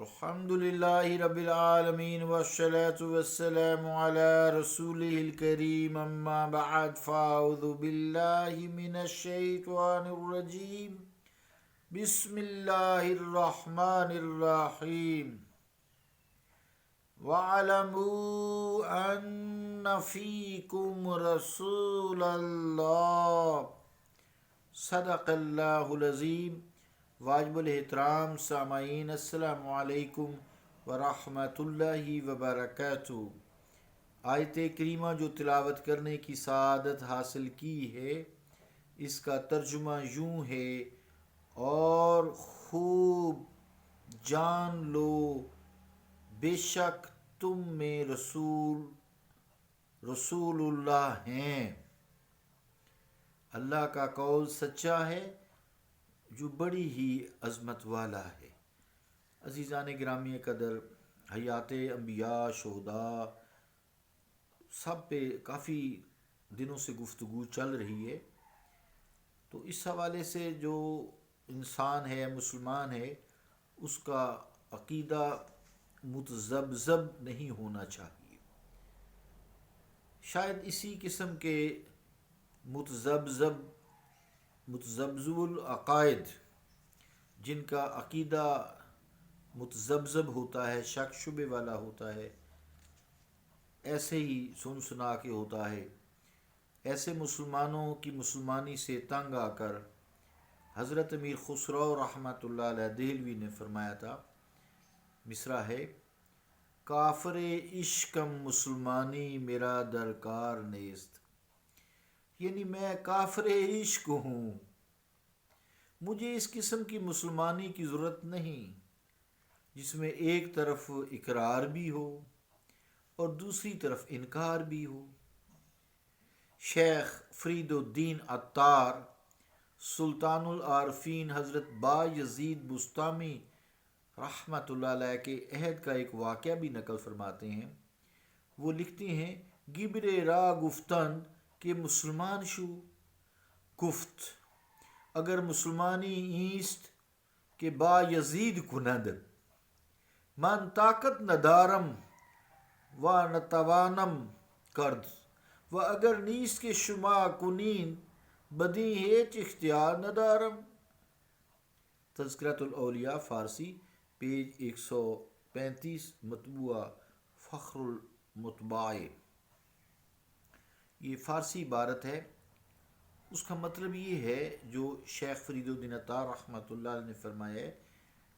الحمدللہ رب العالمین والصلاة والسلام علی رسولہ الکریم اما بعد فاعوذ باللہ من الشیطان الرجیم بسم اللہ الرحمن الرحیم وَاعْلَمُوا أَنَّ فِيكُمْ رَسُولَ اللَّهِ صدق اللہ العظیم۔ واجب الاحترام سامعین، السلام علیکم ورحمۃ اللہ وبرکاتہ۔ آیت کریمہ جو تلاوت کرنے کی سعادت حاصل کی ہے، اس کا ترجمہ یوں ہے: اور خوب جان لو بے شک تم میں رسول اللہ ہیں۔ اللہ کا قول سچا ہے جو بڑی ہی عظمت والا ہے۔ عزیزان گرامی قدر، حیات انبیاء، شہداء سب پہ کافی دنوں سے گفتگو چل رہی ہے، تو اس حوالے سے جو انسان ہے، مسلمان ہے، اس کا عقیدہ متذبذب نہیں ہونا چاہیے۔ شاید اسی قسم کے متذبذب العقائد، جن کا عقیدہ متذبذب ہوتا ہے، شک شبے والا ہوتا ہے، ایسے ہی سنا کے ہوتا ہے، ایسے مسلمانوں کی مسلمانی سے تنگ آ کر حضرت امیر خسرو رحمۃ اللہ علیہ دہلوی نے فرمایا تھا، مصرع ہے: کافر عشقم مسلمانی میرا درکار نیست، یعنی میں کافر عشق ہوں، مجھے اس قسم کی مسلمانی کی ضرورت نہیں جس میں ایک طرف اقرار بھی ہو اور دوسری طرف انکار بھی ہو۔ شیخ فرید الدین عطار سلطان العارفین حضرت با یزید بسطامی رحمۃ اللہ علیہ کے عہد کا ایک واقعہ بھی نقل فرماتے ہیں۔ وہ لکھتے ہیں: گبر را گفتند کہ مسلمان شو، گفت اگر مسلمانی ایست کہ با یزید کند، من طاقت ندارم و نتوانم کرد، و اگر نیست کہ شما کنین بدی ہیچ اختیار ندارم۔ تذکرۃ الاولیاء فارسی، پیج 135، مطبوعہ فخر المطباع۔ یہ فارسی عبارت ہے۔ اس کا مطلب یہ ہے جو شیخ فرید الدین عطار رحمۃ اللہ علیہ نے فرمایا ہے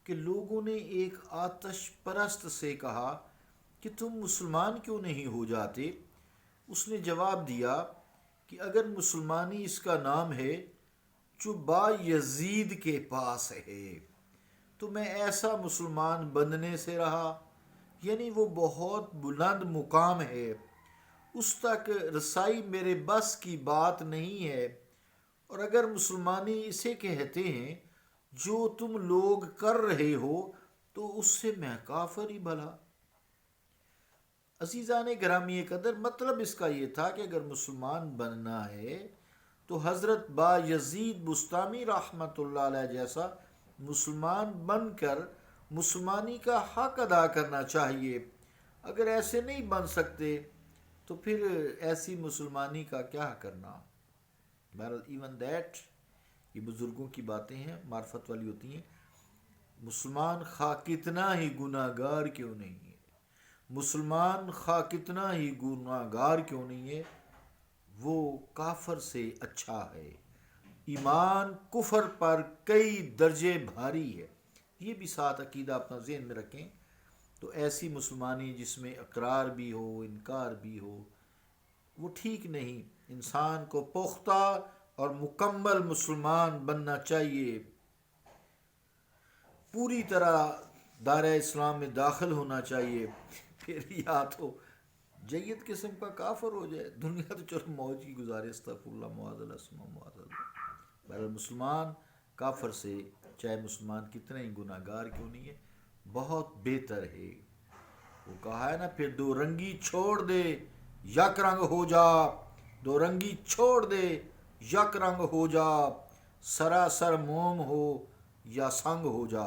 کہ لوگوں نے ایک آتش پرست سے کہا کہ تم مسلمان کیوں نہیں ہو جاتے؟ اس نے جواب دیا کہ اگر مسلمانی اس کا نام ہے جو با یزید کے پاس ہے تو میں ایسا مسلمان بننے سے رہا، یعنی وہ بہت بلند مقام ہے، اس تک رسائی میرے بس کی بات نہیں ہے، اور اگر مسلمانی اسے کہتے ہیں جو تم لوگ کر رہے ہو تو اس سے میں کافر ہی بھلا۔ عزیزان گرامی قدر، مطلب اس کا یہ تھا کہ اگر مسلمان بننا ہے تو حضرت با یزید بسطامی رحمۃ اللہ علیہ جیسا مسلمان بن کر مسلمانی کا حق ادا کرنا چاہیے۔ اگر ایسے نہیں بن سکتے تو پھر ایسی مسلمانی کا کیا کرنا؟ بہرحال ایون دیٹ، یہ بزرگوں کی باتیں ہیں، معرفت والی ہوتی ہیں۔ مسلمان خواہ کتنا ہی گناہ گار کیوں نہیں ہے، مسلمان خواہ کتنا ہی گناہ گار کیوں نہیں ہے، وہ کافر سے اچھا ہے۔ ایمان کفر پر کئی درجے بھاری ہے، یہ بھی ساتھ عقیدہ اپنا ذہن میں رکھیں۔ تو ایسی مسلمانی جس میں اقرار بھی ہو، انکار بھی ہو، وہ ٹھیک نہیں۔ انسان کو پختہ اور مکمل مسلمان بننا چاہیے، پوری طرح دائرہ اسلام میں داخل ہونا چاہیے، پھر یا تو جید قسم کا کافر ہو جائے، دنیا تو چلو موج کی گزارے، استغفر اللہ، معاذ اللہ ثم معاذ اللہ۔ بہرحال مسلمان کافر سے چاہے مسلمان کتنے ہی گناہ گار کیوں نہیں ہے، بہت بہتر ہے۔ وہ کہا ہے نا، پھر دو رنگی چھوڑ دے یک رنگ ہو جا، دو رنگی چھوڑ دے یک رنگ ہو جا، سراسر موم ہو یا سنگ ہو جا۔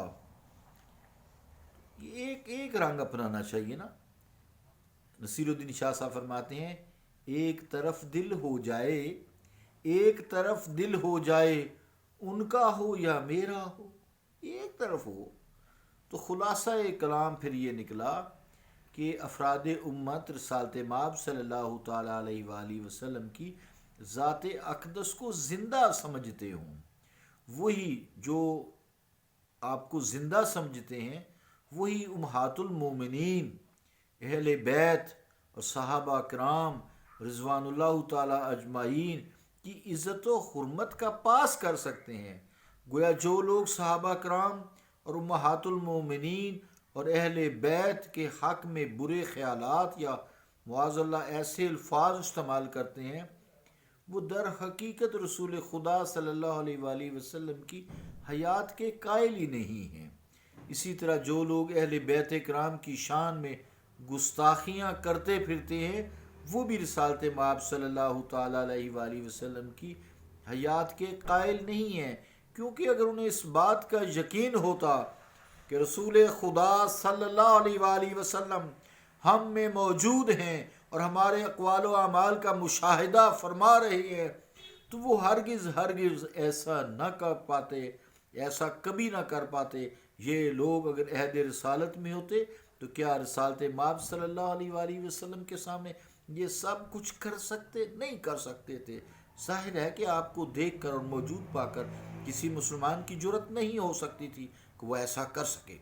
یہ ایک ایک رنگ اپنانا چاہیے نا. نصیر الدین شاہ صاحب فرماتے ہیں ایک طرف دل ہو جائے، ایک طرف دل ہو جائے، ان کا ہو یا میرا ہو، ایک طرف ہو. تو خلاصہ کلام پھر یہ نکلا کہ افراد امت رسالت مآب صلی اللہ تعالیٰ علیہ وآلہ وسلم کی ذات اقدس کو زندہ سمجھتے ہوں. وہی جو آپ کو زندہ سمجھتے ہیں وہی امہات المومنین، اہل بیت اور صحابہ کرام رضوان اللہ تعالیٰ اجمعین کی عزت و حرمت کا پاس کر سکتے ہیں. گویا جو لوگ صحابہ کرام اور امہات المومنین اور اہل بیت کے حق میں برے خیالات یا معاذ اللہ ایسے الفاظ استعمال کرتے ہیں، وہ در حقیقت رسول خدا صلی اللہ علیہ وآلہ وسلم کی حیات کے قائل ہی نہیں ہیں. اسی طرح جو لوگ اہل بیت کرام کی شان میں گستاخیاں کرتے پھرتے ہیں وہ بھی رسالت مآب صلی اللہ تعالیٰ علیہ وآلہ وسلم کی حیات کے قائل نہیں ہیں. کیونکہ اگر انہیں اس بات کا یقین ہوتا کہ رسول خدا صلی اللہ علیہ وآلہ وسلم ہم میں موجود ہیں اور ہمارے اقوال و اعمال کا مشاہدہ فرما رہے ہیں، تو وہ ہرگز ایسا نہ کر پاتے، ایسا کبھی نہ کر پاتے. یہ لوگ اگر عہد رسالت میں ہوتے تو کیا رسالت مآب صلی اللہ علیہ وآلہ وسلم کے سامنے یہ سب کچھ کر سکتے؟ نہیں کر سکتے تھے. ظاہر ہے کہ آپ کو دیکھ کر اور موجود پا کر کسی مسلمان کی جرت نہیں ہو سکتی تھی کہ وہ ایسا کر سکے.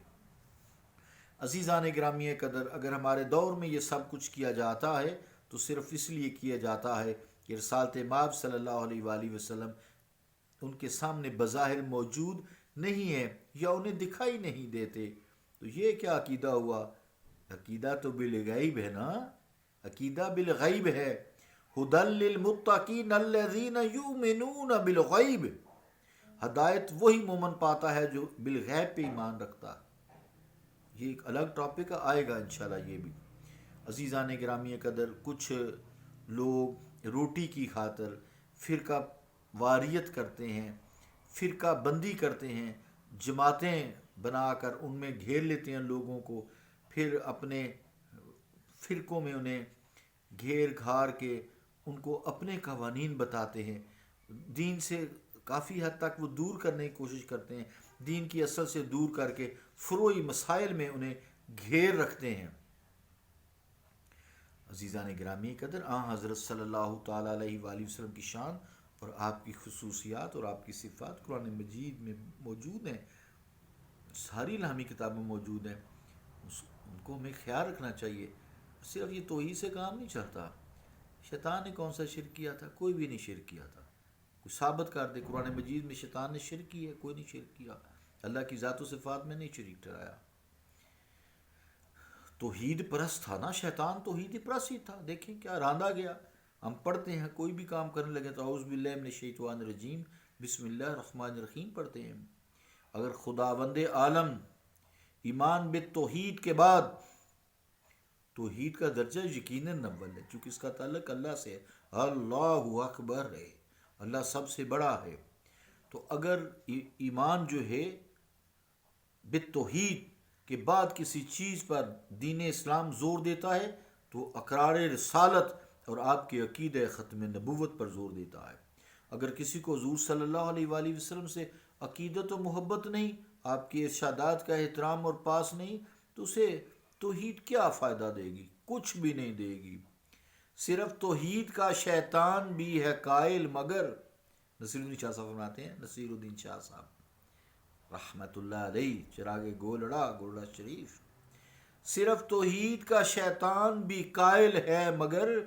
عزیزان گرامی قدر، اگر ہمارے دور میں یہ سب کچھ کیا جاتا ہے تو صرف اس لیے کیا جاتا ہے کہ رسالت مآب صلی اللہ علیہ وآلہ وسلم ان کے سامنے بظاہر موجود نہیں ہے یا انہیں دکھائی نہیں دیتے. تو یہ کیا عقیدہ ہوا؟ عقیدہ تو بالغیب ہے نا، عقیدہ بالغیب ہے. ہدی للمتقین الذین یؤمنون بالغیب. ہدایت وہی مومن پاتا ہے جو بالغیب پہ ایمان رکھتا ہے. یہ ایک الگ ٹاپک آئے گا انشاءاللہ یہ بھی. عزیزان گرامی قدر، کچھ لوگ روٹی کی خاطر فرقہ واریت کرتے ہیں، فرقہ بندی کرتے ہیں، جماعتیں بنا کر ان میں گھیر لیتے ہیں لوگوں کو، پھر اپنے فرقوں میں انہیں گھیر گھار کے ان کو اپنے قوانین بتاتے ہیں. دین سے کافی حد تک وہ دور کرنے کی کوشش کرتے ہیں، دین کی اصل سے دور کر کے فروعی مسائل میں انہیں گھیر رکھتے ہیں. عزیزان گرامی قدر، حضرت صلی اللہ تعالیٰ علیہ وآلہ وسلم کی شان اور آپ کی خصوصیات اور آپ کی صفات قرآن مجید میں موجود ہیں، ساری الہامی کتابوں میں موجود ہیں. ان کو ہمیں خیال رکھنا چاہیے. صرف یہ توحید سے کام نہیں چلتا. شیطان نے کون سا شرک کیا تھا؟ کوئی بھی نہیں شرک کیا تھا. کوئی ثابت کر دے قرآن مجید میں شیطان نے شرک کی ہے؟ کوئی نہیں شرک کیا. اللہ کی ذات و صفات میں نہیں شریک ٹھہرایا. توحید پرست تھا نا شیطان، توحید پرست ہی تھا. دیکھیں کیا راندہ گیا. ہم پڑھتے ہیں کوئی بھی کام کرنے لگے تو اعوذ باللہ من الشیطان الرجیم بسم اللہ الرحمن الرحیم پڑھتے ہیں. اگر خداوند عالم ایمان بالتوحید کے بعد، توحید کا درجہ یقیناً اول ہے چونکہ اس کا تعلق اللہ سے ہے، اللہ اکبر ہے، اللہ سب سے بڑا ہے. تو اگر ایمان جو ہے بالتوحید کے بعد کسی چیز پر دین اسلام زور دیتا ہے تو اقرار رسالت اور آپ کے عقیدہ ختم نبوت پر زور دیتا ہے. اگر کسی کو حضور صلی اللہ علیہ وآلہ وسلم سے عقیدت و محبت نہیں، آپ کے ارشادات کا احترام اور پاس نہیں، تو اسے توحید کیا فائدہ دے گی؟ کچھ بھی نہیں دے گی. صرف توحید کا شیطان بھی ہے قائل، مگر نصیر الدین شاہ صاحب فرماتے ہیں، نصیر الدین شاہ صاحب رحمت اللہ علیہ، چراغ گولڑا شریف، صرف توحید کا شیطان بھی قائل ہے مگر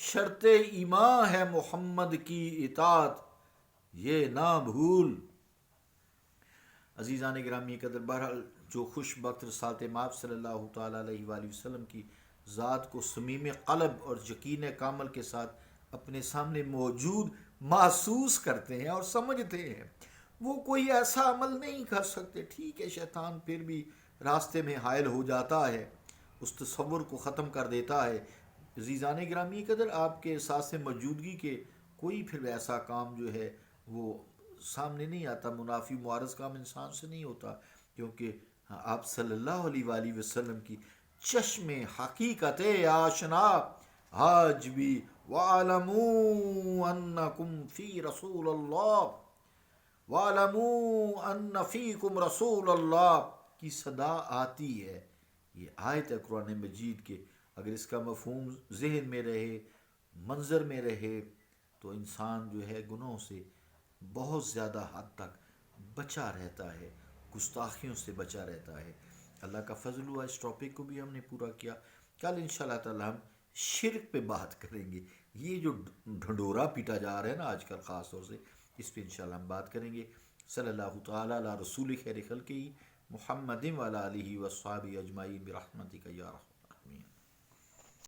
شرط ایمان ہے محمد کی اطاعت، یہ نہ بھول. عزیزان گرامی قدر، بہرحال جو خوش بخت رسالت مآب صلی اللہ تعالیٰ علیہ وآلہ وسلم کی ذات کو صمیم قلب اور یقین کامل کے ساتھ اپنے سامنے موجود محسوس کرتے ہیں اور سمجھتے ہیں، وہ کوئی ایسا عمل نہیں کر سکتے. ٹھیک ہے، شیطان پھر بھی راستے میں حائل ہو جاتا ہے، اس تصور کو ختم کر دیتا ہے. عزیزان گرامی قدر، آپ کے احساس موجودگی کے کوئی پھر ایسا کام جو ہے وہ سامنے نہیں آتا، منافی معارض کام انسان سے نہیں ہوتا، کیونکہ ہاں، آپ صلی اللہ علیہ وآلہ وسلم کی چشم حقیقت آشنا آج بھی وَعَلَمُوا أَنَّكُمْ فِي رَسُولَ اللَّهِ وَعَلَمُوا أَنَّ فِيكُمْ رَسُولَ اللَّهِ کی صدا آتی ہے۔ یہ آیت ہے قرآن مجید کے، اگر اس کا مفہوم ذہن میں رہے، منظر میں رہے، تو انسان جو ہے گناہوں سے بہت زیادہ حد تک بچا رہتا ہے، گستاخیوں سے بچا رہتا ہے۔ اللہ کا فضل ہوا اس ٹاپک کو بھی ہم نے پورا کیا۔ کل انشاءاللہ تعالی ہم شرک پہ بات کریں گے، یہ جو ڈھنڈورا پیٹا جا رہا ہے نا آج کل خاص طور سے، اس پہ انشاءاللہ ہم بات کریں گے۔ صلی اللہ تعالیٰ علی رسول خیر خلقہ محمد وعلی آلہ وصحبہ اجمعین برحمتک یا رحمۃ۔